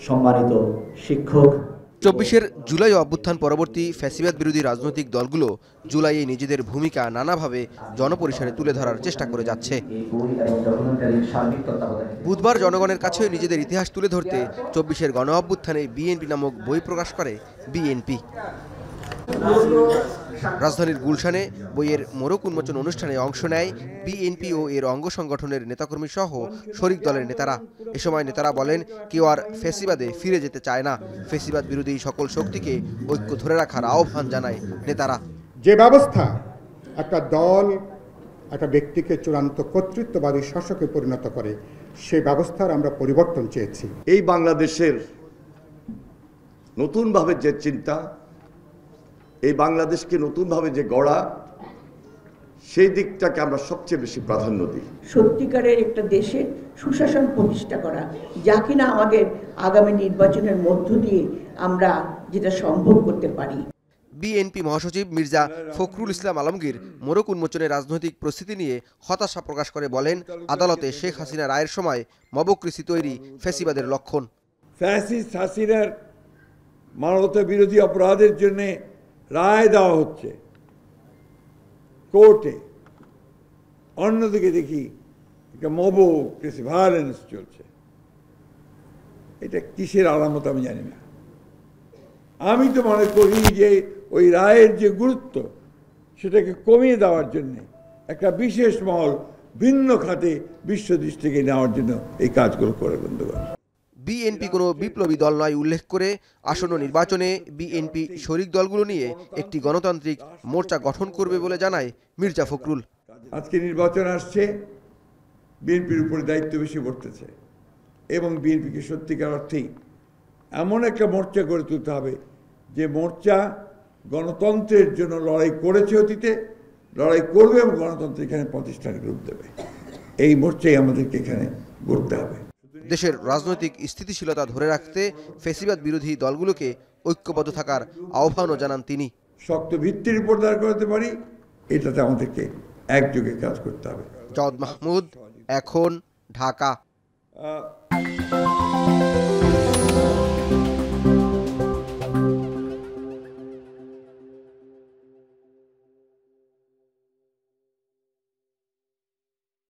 সম্মানিত শিক্ষক, ২৪-এর জুলাই অভ্যুত্থান পরবর্তী ফ্যাসিবাদ বিরোধী রাজনৈতিক দলগুলো জুলাইয়ে নিজেদের ভূমিকা নানাভাবে জনপরিসরে তুলে ধরার চেষ্টা করে যাচ্ছে। বুধবার জনগণের কাছে নিজেদের ইতিহাস তুলে ধরতে ২৪-এর গণ অভ্যুত্থানে বিএনপি নামক বই প্রকাশ করে বিএনপি। রাজধানীর গুলশানে বইয়ের মোড়ক উন্মোচন অনুষ্ঠানে অংশ নেয় বিএনপি ও এর অঙ্গ সংগঠনের নেতাকর্মী সহ শরিক দলের নেতারা। এ সময় নেতারা বলেন, কেউ আর ফ্যাসিবাদে ফিরে যেতে চায় না। ফ্যাসিবাদ বিরোধী সকল শক্তিকে ঐক্য ধরে রাখার আহ্বান জানায় নেতারা। যে ব্যবস্থা একটা দল একটা ব্যক্তিকে চূড়ান্ত কর্তৃত্ববাদী শাসকে পরিণত করে, সেই ব্যবস্থার আমরা পরিবর্তন চেয়েছি। এই বাংলাদেশের নতুনভাবে যে চিন্তা, এই বাংলাদেশকে নতুনভাবে যে গড়া, সেই দিকটাকে আমরা সবচেয়ে বেশি প্রাধান্য দিই। সত্যিকারের একটা দেশের সুশাসন প্রতিষ্ঠা করা, যা কিনা আমাদের আগামী নির্বাচনের মধ্য দিয়ে আমরা যেটা সম্ভব করতে পারি। বিএনপি মহাসচিব মির্জা ফখরুল ইসলাম আলমগীর মোড়ক উন্মোচনের রাজনৈতিক পরিস্থিতি নিয়ে হতাশা প্রকাশ করে বলেন, আদালতে শেখ হাসিনা রায়ের সময় মবকৃষি তৈরি ফ্যাসিবাদের লক্ষণ। ফ্যাসিস্ট হাসিনার মানবতা বিরোধী অপরাধের জন্য রায় দেওয়া হচ্ছে কোর্টে, অন্যদিকে দেখি একটা মবকৃষি ভায়োলেন্স চলছে। এটা কিসের আলামত আমি জানি না। আমি তো মনে করি যে ওই রায়ের যে গুরুত্ব, সেটাকে কমিয়ে দেওয়ার জন্য একটা বিশেষ মহল ভিন্ন খাতে বিশ্ব দৃষ্টিকে নেওয়ার জন্য এই কাজগুলো করে বন্ধুগণ। বিএনপি কোনো বিপ্লবী দল নয় উল্লেখ করে আসন্ন নির্বাচনে বিএনপি শরিক দলগুলো নিয়ে একটি গণতান্ত্রিক মোর্চা গঠন করবে বলে জানায় মির্জা ফখরুল। আজকে নির্বাচন আসছে, বিএনপির উপরে দায়িত্ব বেশি পড়তেছে এবং বিএনপিকে সত্যিকার অর্থেই এমন একটা মোর্চা গড়ে তুলতে হবে যে মোর্চা গণতন্ত্রের জন্য লড়াই করেছে অতীতে, লড়াই করবে এবং গণতন্ত্র এখানে প্রতিষ্ঠানের রূপ দেবে। এই মোর্চাই আমাদেরকে এখানে গড়তে হবে। দেশের রাজনৈতিক স্থিতিশীলতা ধরে রাখতে ফ্যাসিবাদ বিরোধী দলগুলোকে ঐক্যবদ্ধ থাকার আহ্বানও জানান তিনি। শক্ত ভিত্তির উপর দাঁড় করাতে পারি, এটাতে আমাদেরকে একযোগে কাজ করতে হবে। জাওদ মাহমুদ, এখন, ঢাকা।